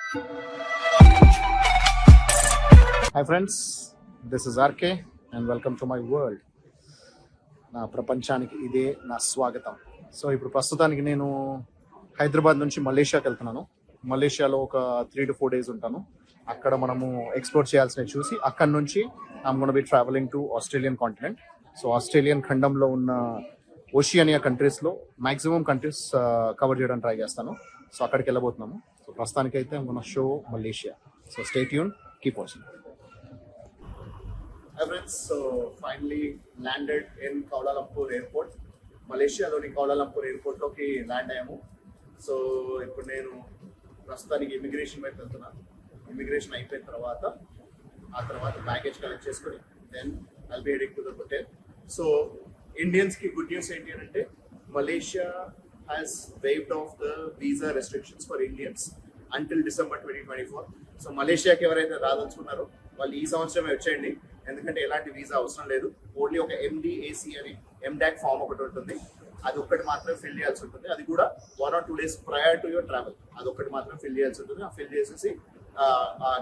Hi friends, this is RK and welcome to my world. నా ప్రపంచానికి ఇదే నా స్వాగతం. సో ఇప్పుడు ప్రస్తుతానికి నేను హైదరాబాద్ నుంచి మలేషియాకి వెళ్తున్నాను. మలేషియాలో ఒక 3 to 4 days ఉంటాను. అక్కడ మనము ఎక్స్ప్లోర్ చేయాల్సినవి చూసి అక్కడ నుంచి I'm gonna be travelling to Australian continent. So Australian ఖండంలో ఉన్న ఓషియానియా కంట్రీస్లో మ్యాక్సిమం కంట్రీస్ కవర్ చేయడానికి ట్రై చేస్తాను. సో అక్కడికి వెళ్ళబోతున్నాము. సో ప్రస్తుతానికైతే I'm gonna show Malaysia. So stay tune, keep watching. Hi friends, so finally landed in Kuala Lumpur airport. మలేషియాలోని Kuala Lumpur airport లోకి land అయ్యాము. So ఇప్పుడు నేను ప్రస్తుతానికి ఇమిగ్రేషన్ వైపు వెళ్తున్నాను. ఇమిగ్రేషన్ అయిపోయిన తర్వాత బ్యాగేజ్ కలెక్ట్ చేసుకొని then I'll be heading to the hotel. So ఇండియన్స్కి గుడ్ న్యూస్ ఏంటి అంటే Malaysia has waived off the visa restrictions for Indians until December 2024. So మలేషియాకి ఎవరైతే రాదలుచుకున్నారో వాళ్ళు ఈ సంవత్సరమే వచ్చేయండి, ఎందుకంటే ఎలాంటి వీసా అవసరం లేదు. ఓన్లీ ఒక MDAC అని MDAC ఫామ్ ఒకటి ఉంటుంది, అది ఒక్కటి మాత్రమే ఫిల్ చేయాల్సి ఉంటుంది. అది కూడా 1 or 2 days prior to your travel. అది ఒక్కటి మాత్రమే ఫిల్ చేయాల్సి ఉంటుంది. ఆ ఫిల్ చేసేసి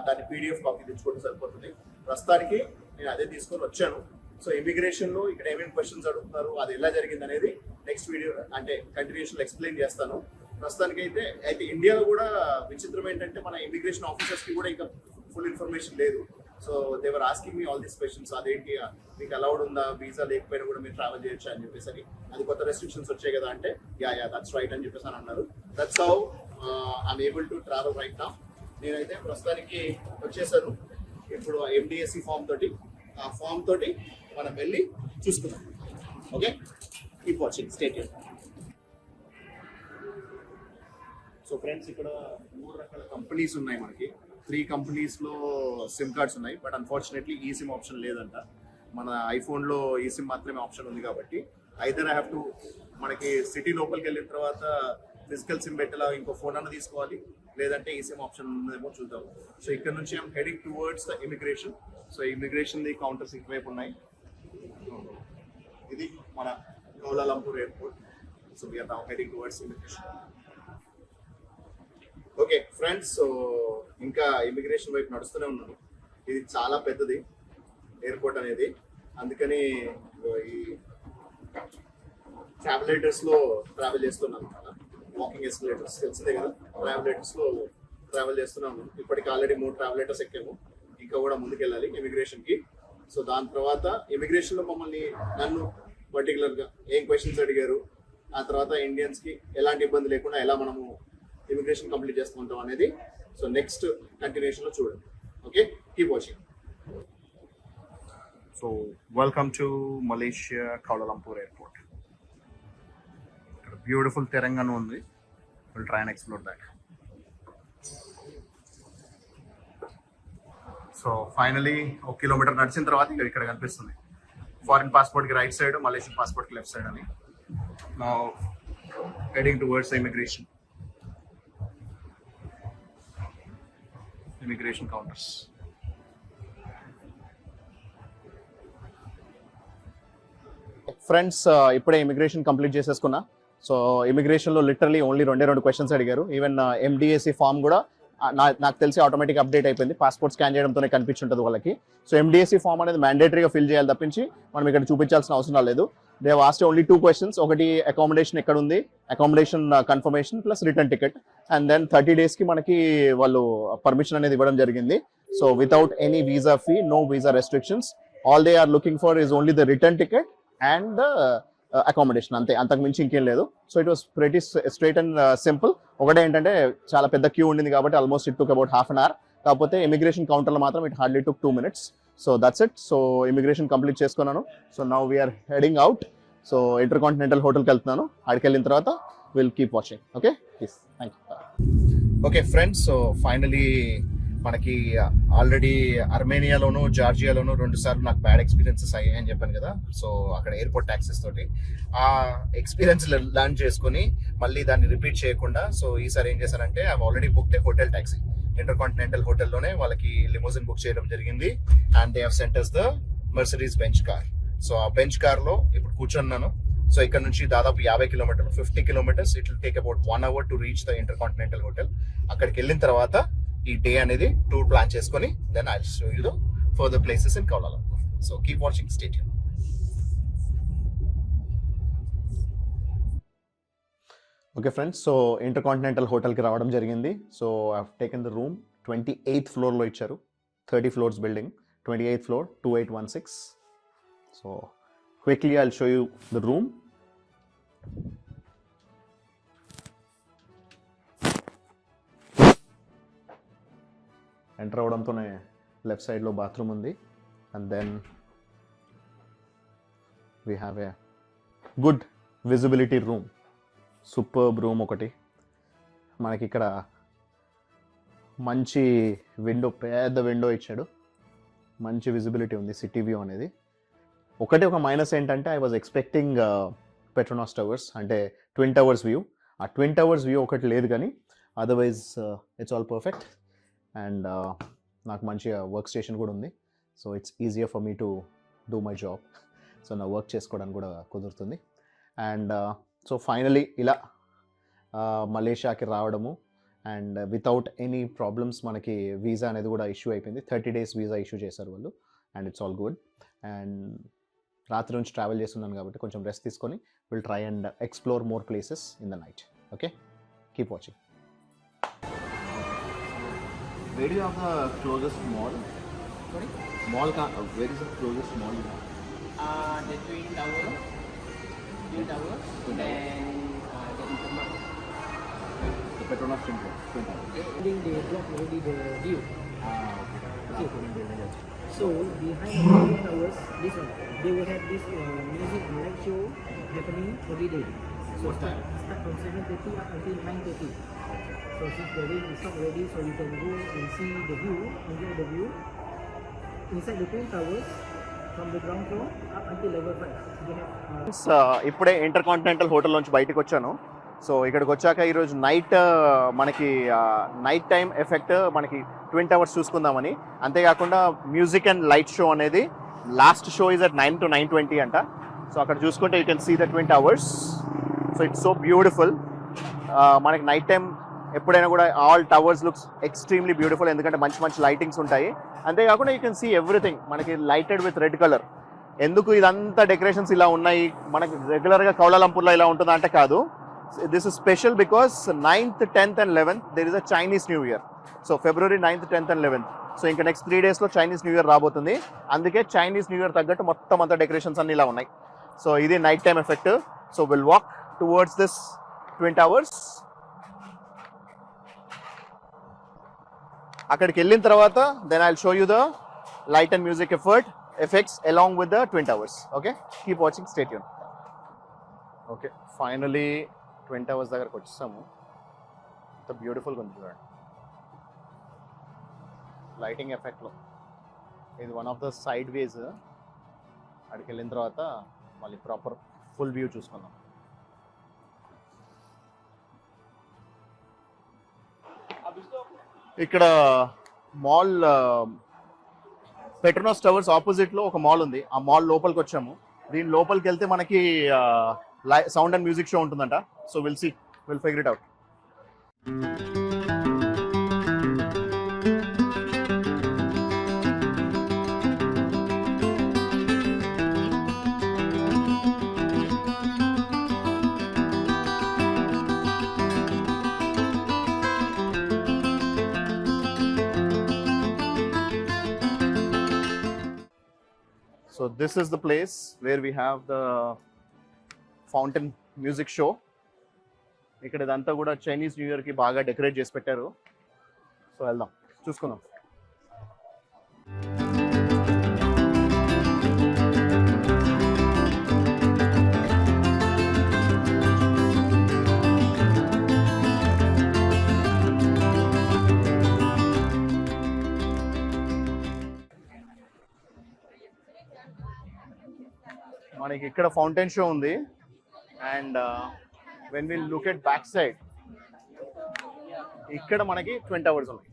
దాన్ని PDF కాపీ తెచ్చుకోవడం సరిపోతుంది. ప్రస్తుతానికి నేను అదే తీసుకొని వచ్చాను. సో ఇమిగ్రేషన్లో ఇక్కడ ఏమేమి క్వశ్చన్స్ అడుగుతున్నారు, అది ఎలా జరిగింది అనేది నెక్స్ట్ వీడియో అంటే కంటిన్యూషన్లో ఎక్స్ప్లెయిన్ చేస్తాను. ప్రస్తుతానికి అయితే ఇండియాలో కూడా విచిత్రం ఏంటంటే మన ఇమిగ్రేషన్ ఆఫీసర్స్కి కూడా ఇంకా ఫుల్ ఇన్ఫర్మేషన్ లేదు. So they're asking me all these questions. అదేంటి మీకు అలౌడ్ ఉందా, వీసా లేకపోయినా కూడా మీరు ట్రావెల్ చేయొచ్చు అని చెప్పేసి. అది కొత్త రెస్ట్రిక్షన్స్ వచ్చాయి కదా అంటే యా దట్స్ రైట్ అని చెప్పేసి అని అన్నారు. That's how I'm able to travel right now. నేనైతే ప్రస్తుతానికి వచ్చేసాను. ఇప్పుడు MDAC ఫామ్ తోటి ఆ ఫామ్ తోటి మనం వెళ్ళి చూసుకుందాం. Okay, keep watching, stay tune. So friends, ఇక్కడ 3 రకాల కంపెనీస్ ఉన్నాయి. మనకి 3 కంపెనీస్లో సిమ్ కార్డ్స్ ఉన్నాయి. బట్ అన్ఫార్చునేట్లీ ఈ సిమ్ ఆప్షన్ లేదంట. మన ఐఫోన్లో ఈ సిమ్ మాత్రమే ఆప్షన్ ఉంది కాబట్టి ఐదర్ ఐ హ్యావ్ టు మనకి సిటీ లోపలికి వెళ్ళిన తర్వాత ఫిజికల్ సిమ్ పెట్టేలా ఇంకో ఫోన్ అన్న తీసుకోవాలి, లేదంటే ఈ సిమ్ ఆప్షన్ ఉందేమో చూద్దాం. సో ఇక్కడ నుంచి I'm heading towards the immigration. So ఇమిగ్రేషన్ది కౌంటర్స్ ఇటువైపు ఉన్నాయి. ఇది మన Kuala Lumpur airport. So we're now heading towards immigration. Okay friends, so ఇంకా ఇమిగ్రేషన్ వైపు నడుస్తూనే ఉన్నాను. ఇది చాలా పెద్దది ఎయిర్పోర్ట్ అనేది, అందుకని ఈ ట్రావెలేటర్స్లో ట్రావెల్ చేస్తున్నాను అనమాట. వాకింగ్ ఎస్కలేటర్స్ తెలిసిందే కదా, ట్రావెలేటర్స్లో ట్రావెల్ చేస్తున్నాను. ఇప్పటికి ఆల్రెడీ 3 ట్రావెలేటర్స్ ఎక్కాము, ఇంకా కూడా ముందుకెళ్ళాలి ఇమిగ్రేషన్కి. సో దాని తర్వాత ఇమిగ్రేషన్లో నన్ను పర్టికులర్గా ఏం క్వశ్చన్స్ అడిగారు, ఆ తర్వాత ఇండియన్స్కి ఎలాంటి ఇబ్బంది లేకుండా ఎలా మనము ఇమిగ్రేషన్ కంప్లీట్ చేసుకుంటాం అనేది సో నెక్స్ట్ కంటిన్యూషన్లో చూడండి. Okay, keep watching. So welcome to Malaysia Kuala Lumpur airport. ఇక్కడ బ్యూటిఫుల్ తెలంగాణ ఉంది. Will try and explore that. So finally 1 kilometer నడిచిన తర్వాత ఇక్కడ కనిపిస్తుంది ఫారిన్ పాస్పోర్ట్కి రైట్ సైడ్, మలేషియన్ పాస్పోర్ట్కి లెఫ్ట్ సైడ్ అని. Now heading towards immigration. Immigration counters. Friends, ఇప్పుడే ఇమిగ్రేషన్ కంప్లీట్ చేసేసుకున్నా. సో ఇమిగ్రేషన్లో లిటరలీ ఓన్లీ 2 క్వశ్చన్స్ అడిగారు. ఈవెన్ MDAC ఫామ్ కూడా నాకు తెలిసి ఆటోమేటిక్ అప్డేట్ అయిపోయింది. పాస్పోర్ట్ స్కాన్ చేయడంతోనే కనిపించుంటుంది వాళ్ళకి. సో MDAC ఫామ్ అనేది మ్యాండేటరీగా ఫిల్ చేయాలి తప్పించి మనం ఇక్కడ చూపించాల్సిన అవసరం లేదు. They have asked only 2 questions. ఒకటి అకామిడేషన్ ఎక్కడ ఉంది, accommodation confirmation plus return ticket. And then 30 daysకి మనకి వాళ్ళు పర్మిషన్ అనేది ఇవ్వడం జరిగింది. So without any visa fee, no visa restrictions. All they are looking for is only the return ticket and the accommodation, అంతే, అంతకు మించి ఇంకేం లేదు. So it was pretty straight and simple. ఒకటే ఏంటంటే చాలా పెద్ద క్యూ ఉండింది కాబట్టి almost it took about ½ an hour. కాకపోతే ఇమిగ్రేషన్ కౌంటర్లో మాత్రం it hardly took 2 minutes. So that's it. So immigration complete చేసుకున్నాను. So now we're heading out. So intercontinental హోటల్కి వెళ్తున్నాను. అక్కడికి వెళ్ళిన తర్వాత will keep watching. Okay, please, thank you. Okay friends, so finally మనకి ఆల్రెడీ అర్మేనియాలోను జార్జియాలోను 2 సార్లు నాకు బ్యాడ్ ఎక్స్పీరియన్సెస్ అయ్యాయని చెప్పాను కదా. సో అక్కడ ఎయిర్పోర్ట్ ట్యాక్సెస్ తోటి ఆ ఎక్స్పీరియన్స్ లర్న్ చేసుకుని మళ్ళీ దాన్ని రిపీట్ చేయకుండా సో ఈసారి ఏం చేశానంటే I already booked a hotel taxi. Intercontinental హోటల్లోనే వాళ్ళకి లిమోజిన్ బుక్ చేయడం జరిగింది. And they have sent us the Mercedes Benz car. So ఆ బెంచ్ కార్లో ఇప్పుడు కూర్చున్నాను. సో ఇక్కడ నుంచి దాదాపు 50 kilometers, 50 kilometers. It will take about 1 hour to reach the intercontinental hotel. అక్కడికి వెళ్ళిన తర్వాత ఈ డే అనేది టూర్ ప్లాన్ చేసుకొని then I show you the further places in Kuala Lumpur. So keep watching, stay tune. Okay friends, so intercontinental హోటల్కి రావడం జరిగింది. So I have taken the room. 28th ఫ్లోర్లో ఇచ్చారు. 30 floors building, 28th floor, 2816. So quickly I will show you the room. Enter అవడంతోనే left సైడ్లో bathroom ఉంది. And then we have a good visibility room. Superb room ఒకటి. మనకి ఇక్కడ మంచి window, పెద్ద window ఇచ్చాడు. మంచి విజిబిలిటీ ఉంది, సిటీ వ్యూ అనేది. ఒక మైనస్ ఏంటంటే I was expecting Petronas towers, అంటే ట్విన్ టవర్స్ వ్యూ. ఆ ట్విన్ టవర్స్ వ్యూ ఒకటి లేదు, కానీ otherwise it's all perfect. And నాకు మంచిగా వర్క్ స్టేషన్ కూడా ఉంది. So it's easier for me to do my job. So నా వర్క్ చేసుకోవడానికి కూడా కుదురుతుంది. అండ్ సో ఫైనలీ ఇలా మలేషియాకి రావడము అండ్ వితౌట్ ఎనీ ప్రాబ్లమ్స్. మనకి వీసా అనేది కూడా ఇష్యూ అయిపోయింది. 30 days వీసా ఇష్యూ చేశారు వాళ్ళు. And it's all good. And రాత్రి నుంచి ట్రావెల్ చేస్తున్నాను కాబట్టి కొంచెం రెస్ట్ తీసుకొని will try and explore more places in the night. Okay, keep watching. Where do you have the closest mall? Sorry? Mall, where is the closest mall? The Twin Tower. Twin Tower. Twin Tower. And the Intermarket. The Petronas Twin Tower. Building they block already the view. Okay. Okay. So behind the Twin Towers, this one, they will have this music and light show happening every day. So start from 7:30 up until 9:30. So since the rain is not ready, so you can go and see the view, enjoy the view inside the Twin Towers from the ground floor up until level 5. They have ఇప్పుడే intercontinental hotel నుంచి బయటకు వచ్చాను. సో ఇక్కడికి వచ్చాక ఈరోజు night మనకి night time effect మనకి ట్విన్ టవర్స్ చూసుకుందామని. అంతేకాకుండా మ్యూజిక్ అండ్ లైట్ షో అనేది last show is at 9 to 9:20 అంట. సో అక్కడ చూసుకుంటే you can see the twin towers. So it's so beautiful. మనకి నైట్ టైం ఎప్పుడైనా కూడా all towers looks extremely beautiful, ఎందుకంటే మంచి మంచి లైటింగ్స్ ఉంటాయి. అంతేకాకుండా యూ కెన్ సీ ఎవ్రీథింగ్ మనకి లైటెడ్ విత్ రెడ్ కలర్. ఎందుకు ఇదంతా డెకరేషన్స్ ఇలా ఉన్నాయి, మనకి రెగ్యులర్గా కౌలాలంపూర్లో ఇలా ఉంటుందా అంటే కాదు. This is special because 9th, 10th and 11th there is a Chinese new year. So February 9th, 10th and 11th. So ఇంకా నెక్స్ట్ 3 daysలో చైనీస్ న్యూ ఇయర్ రాబోతుంది. అందుకే చైనీస్ న్యూ ఇయర్ తగ్గట్టు మొత్తం అంతా డెకరేషన్స్ అన్ని ఇలా ఉన్నాయి. సో ఇది night time effect. So will walk towards this twin towers. అక్కడికి వెళ్ళిన తర్వాత then I will show you the light and music effects along with the twin towers. Okay, keep watching, stay tune. Okay, finally twin towers దగ్గరకు వచ్చేసాము. ఎంత బ్యూటిఫుల్గా ఉంది చూడండి lighting ఎఫెక్ట్లో. ఇది one of the side ways. అక్కడికి వెళ్ళిన తర్వాత మళ్ళీ ప్రాపర్ ఫుల్ వ్యూ చూసుకుందాం. ఇక్కడ మాల్ పెట్రోనాస్ టవర్స్ ఆపోజిట్లో ఒక మాల్ ఉంది. ఆ మాల్ లోపలికి వచ్చాము. దీని లోపలికి వెళ్తే మనకి సౌండ్ అండ్ మ్యూజిక్ షో ఉంటుందంట. So will figure it out. So this is the place where we have the fountain music show. ఇక్కడ ఇదంతా కూడా చైనీస్ న్యూ ఇయర్కి బాగా డెకరేట్ చేసి పెట్టారు. సో వెళ్దాం, చూసుకుందాం. మనకి ఇక్కడ ఫౌంటైన్ షో ఉంది. And when will look at back side ఇక్కడ మనకి ట్విన్ టవర్స్ ఉన్నాయి.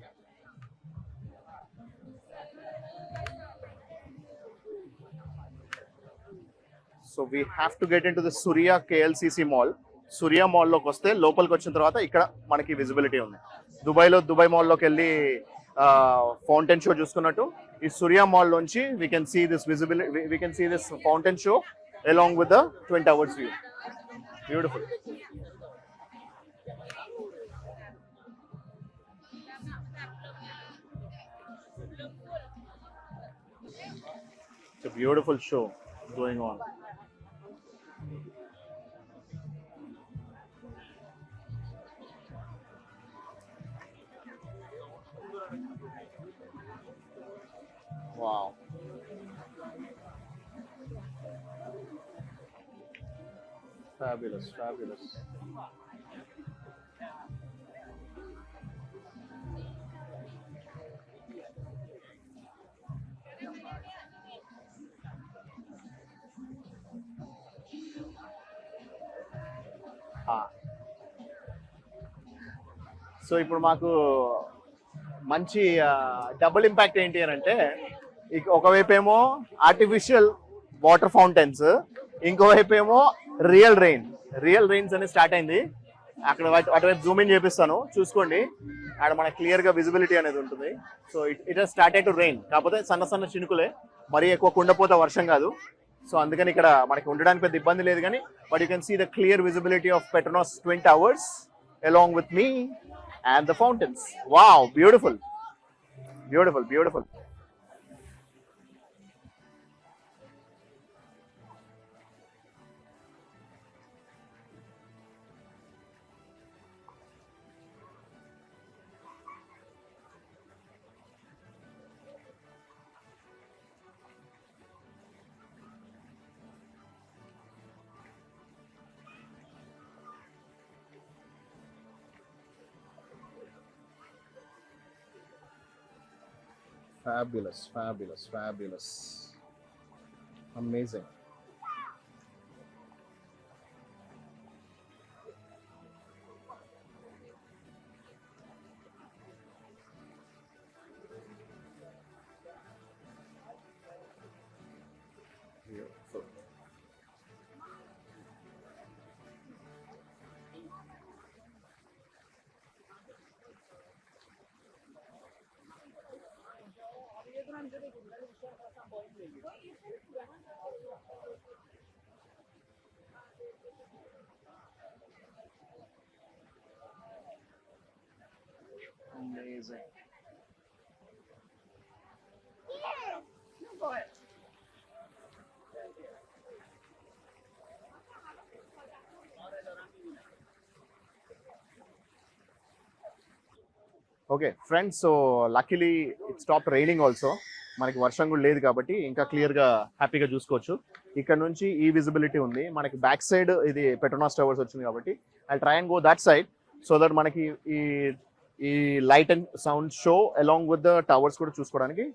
So we have to get in to the Suria KLCC mall. Suria మాల్లోకి వస్తే లోపలికి వచ్చిన తర్వాత ఇక్కడ మనకి విజిబిలిటీ ఉంది. దుబాయ్ మాల్లోకి వెళ్ళి ఫౌంటైన్ షో చూసుకున్నట్టు ఈ సూర్య మాల్ నుంచి we can see this visibility, we can see this fountain show along with the twin towers view. Beautiful. It's a beautiful show going on. Wow. Fabulous, fabulous. So ఇప్పుడు మాకు మంచి double impact ఏంటి అని అంటే, ఒకవైపు ఏమో artificial water fountains, ఇంకోవైపు ఏమో రియల్ రెయిన్స్ అని స్టార్ట్ అయింది. అక్కడ అటువైపు జూమ్ ఇన్ చేపిస్తాను, చూసుకోండి. అక్కడ మనకి క్లియర్ గా విజిబిలిటీ అనేది ఉంటుంది. So it has started to rain, కాకపోతే సన్న చినుకులే, మరీ ఎక్కువ కుండపోత వర్షం కాదు. సో అందుకని ఇక్కడ మనకి ఉండడానికి పెద్ద ఇబ్బంది లేదు. కానీ but you can see the clear visibility of Petronas twin towers along with me and the fountains. Wow, beautiful, beautiful, beautiful. Fabulous, fabulous, fabulous. Amazing. Beautiful. Amazing. Okay friends, so luckily it stop raining also. మనకి వర్షం కూడా లేదు కాబట్టి ఇంకా క్లియర్గా హ్యాపీగా చూసుకోవచ్చు. ఇక్కడ నుంచి ఈ విజిబిలిటీ ఉంది. మనకి బ్యాక్ సైడ్ ఇది పెట్రోనాస్ టవర్స్ వచ్చింది కాబట్టి I try and go that side so that మనకి ఈ light and sound show along with the towers కూడా చూసుకోవడానికి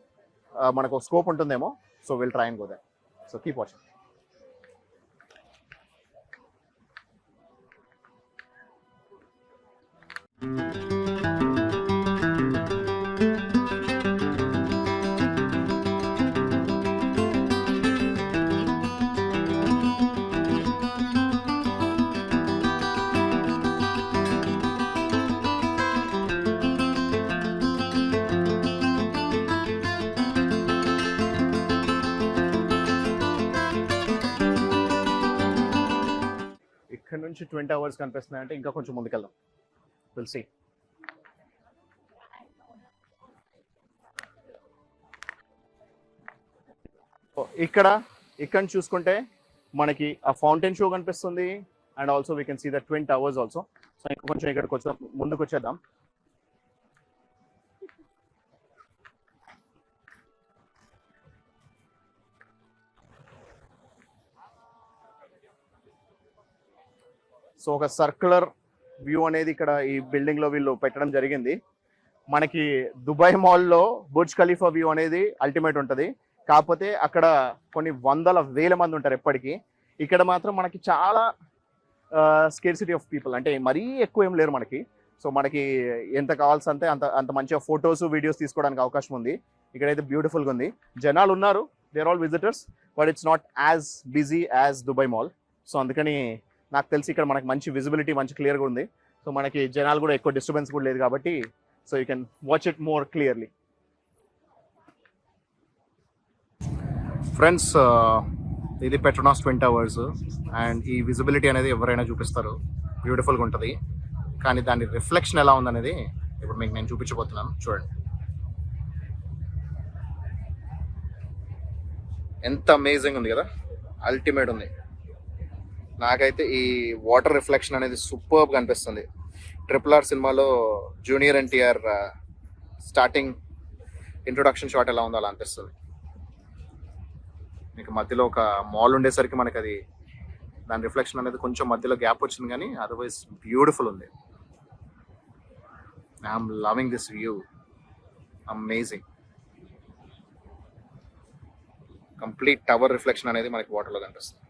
మనకు ఒక స్కోప్ ఉంటుందేమో. So will try and go that. So keep watching. ఇక్కడ నుంచి 20 hours కనిపిస్తున్నాయంటే ఇంకా కొంచెం ముందుకెళ్దాం. Will see. ఇక్కడ చూసుకుంటే మనకి ఆ ఫౌంటైన్ షో కనిపిస్తుంది and also we can see the twin towers also. So ఇంకా కొంచెం ఇక్కడికి వచ్చేద్దాం, ముందుకు వచ్చేద్దాం. సో ఒక సర్క్యులర్ వ్యూ అనేది ఇక్కడ ఈ బిల్డింగ్ లో వీళ్ళు పెట్టడం జరిగింది. మనకి దుబాయ్ మాల్లో బుర్జ్ ఖలీఫా వ్యూ అనేది అల్టిమేట్ ఉంటుంది. కాకపోతే అక్కడ కొన్ని వందల వేల మంది ఉంటారు ఎప్పటికీ. ఇక్కడ మాత్రం మనకి చాలా స్కేర్సిటీ ఆఫ్ పీపుల్, అంటే మరీ ఎక్కువ ఏం లేరు మనకి. సో మనకి ఎంత కావాల్సి అంత మంచిగా ఫొటోస్ వీడియోస్ తీసుకోవడానికి అవకాశం ఉంది. ఇక్కడైతే బ్యూటిఫుల్గా ఉంది. జనాలు ఉన్నారు, they are all visitors, but it's not as busy as Dubai mall. So అందుకని నాకు తెలిసి ఇక్కడ మనకి మంచి విజిబిలిటీ మంచి క్లియర్గా ఉంది. సో మనకి జనాలు కూడా ఎక్కువ డిస్టర్బెన్స్ కూడా లేదు కాబట్టి so you can watch it more clearly. Friends, ఇది పెట్రోనాస్ ట్విన్ టవర్స్ అండ్ ఈ విజిబిలిటీ అనేది ఎవరైనా చూపిస్తారు, బ్యూటిఫుల్గా ఉంటుంది. కానీ దాని రిఫ్లెక్షన్ ఎలా ఉందనేది ఇప్పుడు మీకు నేను చూపించబోతున్నాను. చూడండి ఎంత అమేజింగ్ ఉంది కదా, అల్టిమేట్ ఉంది. నాకైతే ఈ వాటర్ రిఫ్లెక్షన్ అనేది సూపర్గా అనిపిస్తుంది. RRR సినిమాలో junior NTR starting introduction shot ఎలా ఉందో అలా అనిపిస్తుంది. మీకు మధ్యలో ఒక మాల్ ఉండేసరికి మనకి అది దాని రిఫ్లెక్షన్ అనేది కొంచెం మధ్యలో గ్యాప్ వచ్చింది, కానీ అదర్వైజ్ బ్యూటిఫుల్ ఉంది. I'm loving this view, amazing. Complete tower reflection అనేది మనకి వాటర్లో కనిపిస్తుంది.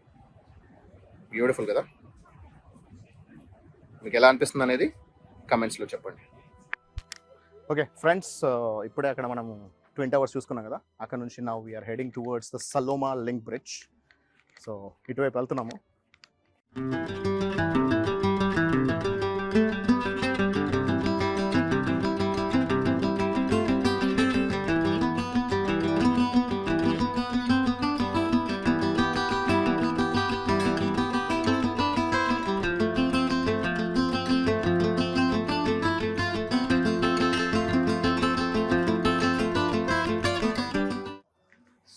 బ్యూటిఫుల్ కదా. మీకు ఎలా అనిపిస్తుంది అనేది కమెంట్స్లో చెప్పండి. ఓకే ఫ్రెండ్స్, ఇప్పుడే అక్కడ మనము ట్విన్ టవర్స్ చూసుకున్నాం కదా, అక్కడ నుంచి now we're heading towards the Saloma link bridge. So ఇటువైపు వెళ్తున్నాము.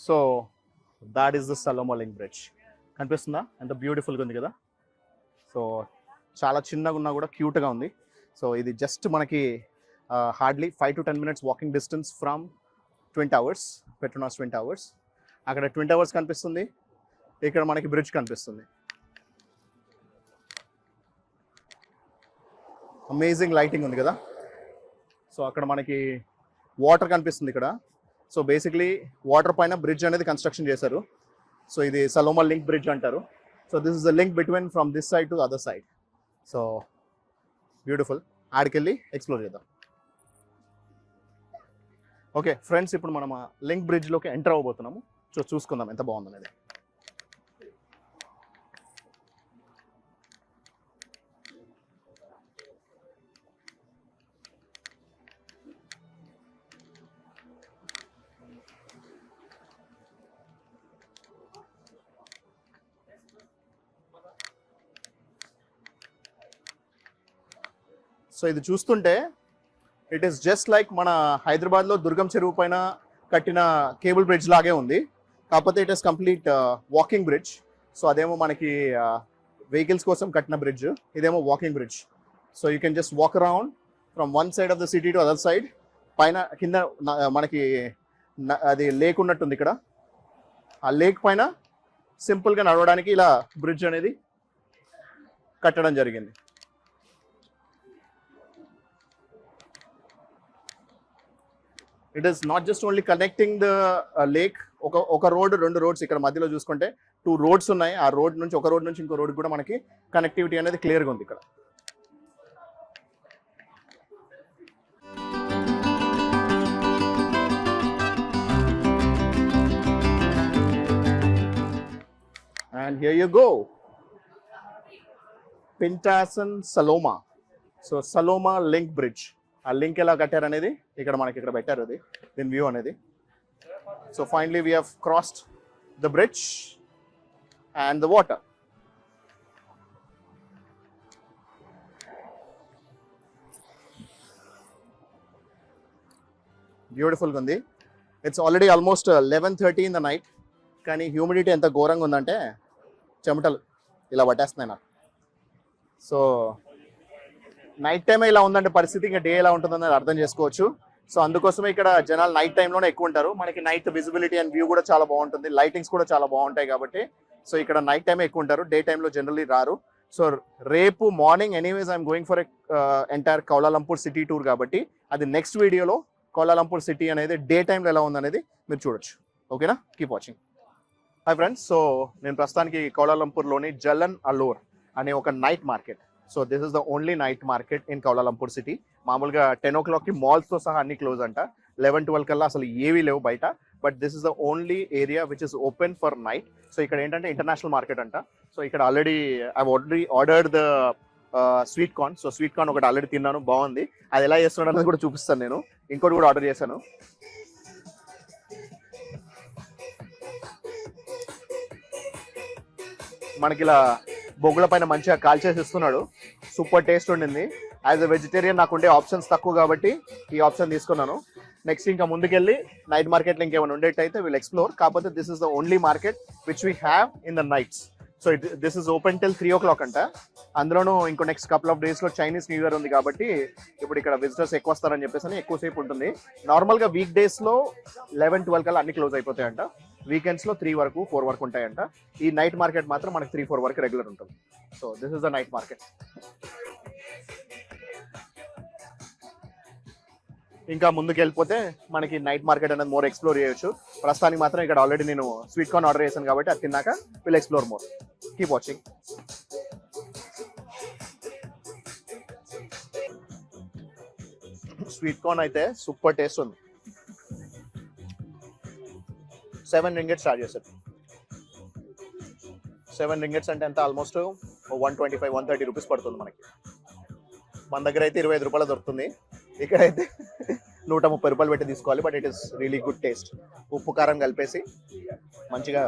So that is the Saloma link bridge. కనిపిస్తుందా ఎంత బ్యూటిఫుల్గా ఉంది కదా. సో చాలా చిన్నగా ఉన్నా కూడా క్యూట్గా ఉంది. సో ఇది జస్ట్ మనకి hardly 5 to 10 minutes walking distance from twin towers, Petronas twin towers. అక్కడ ట్విన్ టవర్స్ కనిపిస్తుంది, ఇక్కడ మనకి బ్రిడ్జ్ కనిపిస్తుంది. అమేజింగ్ లైటింగ్ ఉంది కదా. సో అక్కడ మనకి వాటర్ కనిపిస్తుంది ఇక్కడ. సో బేసిక్లీ వాటర్ పైన బ్రిడ్జ్ అనేది కన్స్ట్రక్షన్ చేశారు. సో ఇది సలోమా లింక్ బ్రిడ్జ్ అంటారు. So this is the link between from this side to other side. So beautiful. ఆడికెళ్ళి ఎక్స్ప్లోర్ చేద్దాం. ఓకే ఫ్రెండ్స్, ఇప్పుడు మనం లింక్ బ్రిడ్జ్లోకి ఎంటర్ అవ్వబోతున్నాము. సో చూసుకుందాం ఎంత బాగుందనేది. సో ఇది చూస్తుంటే ఇట్ ఈస్ జస్ట్ లైక్ మన హైదరాబాద్లో దుర్గం చెరువు పైన కట్టిన కేబుల్ బ్రిడ్జ్ లాగే ఉంది. కాకపోతే it is complete walking bridge. So అదేమో మనకి వెహికల్స్ కోసం కట్టిన బ్రిడ్జ్, ఇదేమో walking bridge. So you can just walk around from one side of the city to other side. పైన కింద మనకి అది లేక్ ఉన్నట్టుంది ఇక్కడ. ఆ లేక్ పైన సింపుల్గా నడవడానికి ఇలా బ్రిడ్జ్ అనేది కట్టడం జరిగింది. It is not just only connecting the lake. ఒక రోడ్, 2 రోడ్స్ ఇక్కడ మధ్యలో చూసుకుంటే 2 రోడ్స్ ఉన్నాయి. ఆ రోడ్ నుంచి ఒక రోడ్ నుంచి ఇంకో రోడ్ కూడా మనకి కనెక్టివిటీ అనేది క్లియర్గా ఉంది ఇక్కడ. And here you go, Pintasan Saloma. So Saloma link bridge. ఆ లింక్ ఎలా కట్టారు అనేది ఇక్కడ మనకి ఇక్కడ పెట్టారు, అది దీని వ్యూ అనేది. So finally we have crossed the bridge and the water. బ్యూటిఫుల్గా ఉంది. It's already almost 11:30 in the night. కానీ హ్యూమిడిటీ ఎంత ఘోరంగా ఉందంటే చెమటలు ఇలా పట్టేస్తున్నాయి నాకు. సో నైట్ టైమే ఇలా ఉందంటే పరిస్థితి, ఇంకా డే ఎలా ఉంటుందని అర్థం చేసుకోవచ్చు. సో అందుకోసమే ఇక్కడ జనాలు నైట్ టైంలోనే ఎక్కువ ఉంటారు. మనకి నైట్ విజిబిలిటీ అండ్ వ్యూ కూడా చాలా బాగుంటుంది, లైటింగ్స్ కూడా చాలా బాగుంటాయి కాబట్టి సో ఇక్కడ నైట్ టైమే ఎక్కువ ఉంటారు, డే టైంలో జనరల్లీ రారు. సో రేపు morning anyways I'm going for entire Kuala Lumpur city tour కాబట్టి అది నెక్స్ట్ వీడియోలో కౌలాలంపూర్ సిటీ అనేది డే టైంలో ఎలా ఉందనేది మీరు చూడొచ్చు. ఓకేనా, keep watching. Hi friends, so నేను ప్రస్తుతానికి కౌలాలంపూర్లోని జలన్ అలోర్ అనే ఒక night market. So this is the only night market in Kuala Lumpur city. మామూలుగా 10 o'clockకి మాల్స్తో సహా అన్ని క్లోజ్ అంట. 11-12 కల్లా అసలు ఏవీ లేవు బయట. But this is the only area which is open for night. So ఇక్కడ ఏంటంటే ఇంటర్నేషనల్ మార్కెట్ అంట. సో ఇక్కడ already ordered the sweet corn. So sweet corn ఒకటి ఆల్రెడీ తిన్నాను, బాగుంది. అది ఎలా చేస్తున్నాడు అనేది కూడా చూపిస్తాను నేను. ఇంకోటి కూడా ఆర్డర్ చేశాను. మనకి ఇలా బొగ్గుల పైన మంచిగా కాల్చేసి ఇస్తున్నాడు. సూపర్ టేస్ట్ ఉండింది. యాజ్ ఎ వెజిటేరియన్ నాకు ఉండే ఆప్షన్స్ తక్కువ కాబట్టి ఈ ఆప్షన్ తీసుకున్నాను. నెక్స్ట్ ఇంకా ముందుకెళ్ళి నైట్ మార్కెట్లో ఇంకేమైనా ఉండేటైతే విల్ ఎక్స్ప్లోర్. కాకపోతే this is the only market which we have in the nights. So this is open till 3 o'clock అంట. అందులోనూ ఇంకో నెక్స్ట్ కపుల్ ఆఫ్ డేస్లో చైనీస్ న్యూ ఇయర్ ఉంది కాబట్టి ఇప్పుడు ఇక్కడ విజిటర్స్ ఎక్కువ వస్తారని చెప్పేసి ఎక్కువసేపు ఉంటుంది. నార్మల్గా వీక్ డేస్లో 11-12 కల్లా అన్ని క్లోజ్ అయిపోతాయంట. వీకెండ్స్లో 3 వరకు 4 వరకు ఉంటాయంట. ఈ నైట్ మార్కెట్ మాత్రం మనకి 3-4 వరకు రెగ్యులర్ ఉంటుంది. So this is the night market. ఇంకా ముందుకు వెళ్ళిపోతే మనకి నైట్ మార్కెట్ అనేది మోర్ ఎక్స్ప్లోర్ చేయొచ్చు. ప్రస్తుతానికి మాత్రం ఇక్కడ ఆల్రెడీ నేను స్వీట్ కార్న్ ఆర్డర్ చేశాను కాబట్టి అది తిన్నాక will explore more. Keep watching. Sweet corn అయితే సూపర్ టేస్ట్ ఉంది. 7 ringgits చార్జ్ చేశారు. 7 ringgits అంటే ఎంత? ఆల్మోస్ట్ 125-130 రూపీస్ పడుతుంది మనకి. మన దగ్గర అయితే 25 రూపాయలు దొరుకుతుంది. ఇక్కడైతే 130 రూపాయలు పెట్టి తీసుకోవాలి. But it is really good taste. ఉప్పు కారం కలిపేసి మంచిగా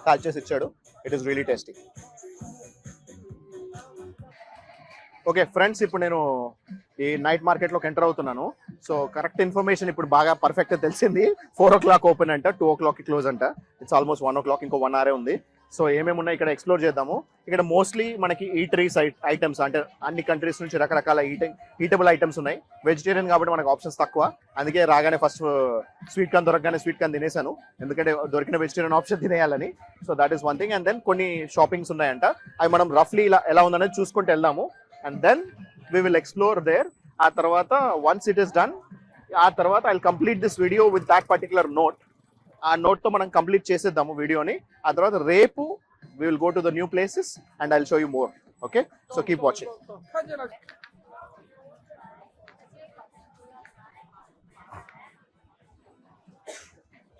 కాల్చేసి ఇచ్చాడు. It is really tasty. Okay friends, ఇప్పుడు నేను ఈ నైట్ మార్కెట్లోకి ఎంటర్ అవుతున్నాను. సో కరెక్ట్ ఇన్ఫర్మేషన్ ఇప్పుడు బాగా పర్ఫెక్ట్ తెలిసింది. 4 o'clock ఓపెన్ అంట, 2 o'clock క్లోజ్ అంట. ఇట్స్ ఆల్మోస్ట్ 1 o'clock, ఇంకో 1 hour ఉంది. సో ఏమేమి ఉన్నాయి ఇక్కడ ఎక్స్ప్లోర్ చేద్దాము. ఇక్కడ మోస్ట్లీ మనకి ఈటరీస్ ఐటమ్స్, అంటే అన్ని కంట్రీస్ నుంచి రకరకాల ఈటబుల్ ఐటమ్స్ ఉన్నాయి. వెజిటేరియన్ కాబట్టి మనకు ఆప్షన్స్ తక్కువ. అందుకే రాగానే first sweet corn దొరకగానే sweet corn తినేసాను, ఎందుకంటే దొరికిన vegetarian option తినేయాలని. So that is one thing. And then కొన్ని షాపింగ్స్ ఉన్నాయంట. అవి మనం రఫ్లీ ఇలా ఎలా ఉందనేది చూసుకుంటూ వెళ్దాము. And then we will explore there. ఆ తర్వాత once it is done, ఆ తర్వాత I'll complete this video with that particular note. ఆ note తో మనం కంప్లీట్ చేసేద్దాము వీడియోని. ఆ తర్వాత రేపు we will go to the new places and I'll show you more. Okay, so keep watching.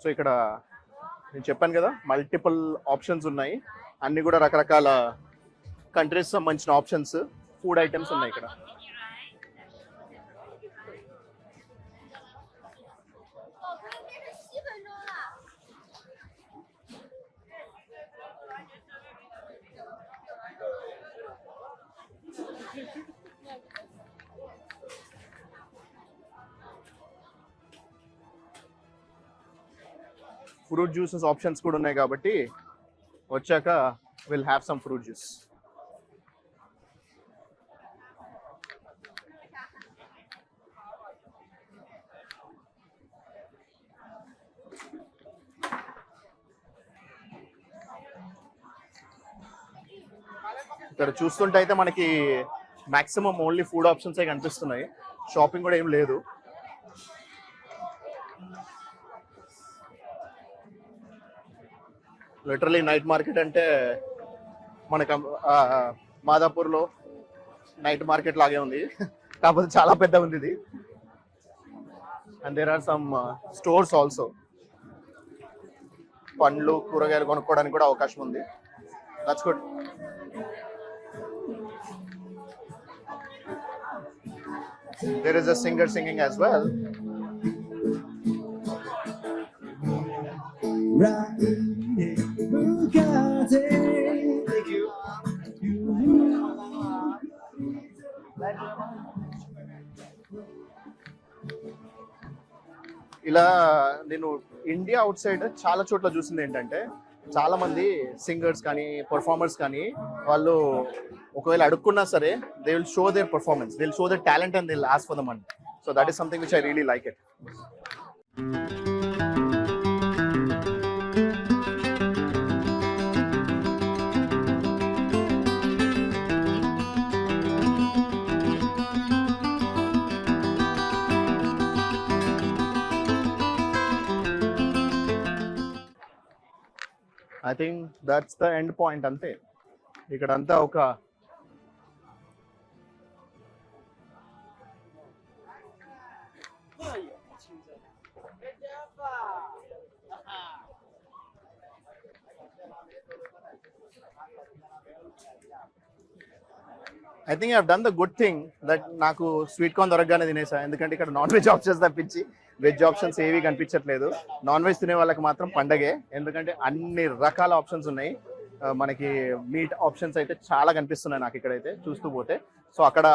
So ఇక్కడ నేను చెప్పాను కదా, మల్టిపుల్ ఆప్షన్స్ ఉన్నాయి. అన్ని కూడా రకరకాల కంట్రీస్ సంబంధించిన ఆప్షన్స్, ఫుడ్ ఐటమ్స్ ఉన్నాయి ఇక్కడ. ఫ్రూట్ జ్యూసెస్ ఆప్షన్స్ కూడా ఉన్నాయి కాబట్టి వచ్చాక will have some fruit juice. ఇక్కడ చూస్తుంటే అయితే మనకి మాక్సిమం ఓన్లీ ఫుడ్ ఆప్షన్సే కనిపిస్తున్నాయి. షాపింగ్ కూడా ఏం లేదు. లిటరలీ నైట్ మార్కెట్ అంటే మనకు మాదాపూర్లో నైట్ మార్కెట్ లాగే ఉంది, కాకపోతే చాలా పెద్ద ఉంది ఇది. And there are some stores also. పండ్లు కూరగాయలు కొనుక్కోవడానికి కూడా అవకాశం ఉంది. That's good. There is a singer singing as well. Thank you. ఇలా నేను ఇండియా అవుట్ సైడ్ చాలా చోట్ల చూసింది ఏంటంటే, చాలా మంది సింగర్స్ కానీ పర్ఫార్మర్స్ కానీ వాళ్ళు ఒకవేళ అడుక్కున్నా సరే they will show there performance, they will show their talent and they will ask for the money. So that is something which I really like it. I think that's the end point. అంతే, ఇక్కడంతా ఒక I think I done the good thing that నాకు sweet corn దొరకగానే తినేసా. ఎందుకంటే ఇక్కడ non veg options తప్పించి veg options ఏవి కనిపించట్లేదు. Non veg తినే వాళ్ళకి మాత్రం పండగే, ఎందుకంటే అన్ని రకాల ఆప్షన్స్ ఉన్నాయి. మనకి మీట్ ఆప్షన్స్ అయితే చాలా కనిపిస్తున్నాయి నాకు ఇక్కడైతే చూస్తూ పోతే. సో అక్కడ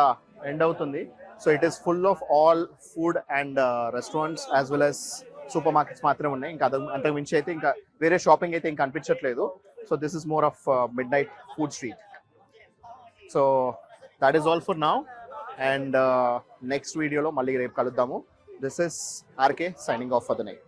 ఎండ్ అవుతుంది. So it is full of all food and restaurants as well as super markets మాత్రమే ఉన్నాయి. ఇంకా అంతకు మించి అయితే ఇంకా వేరే షాపింగ్ అయితే ఇంకా కనిపించట్లేదు. So this is more of mid night food street. So that is all for now, and next video lo malli repu kaludamu. This is RK signing off for the night.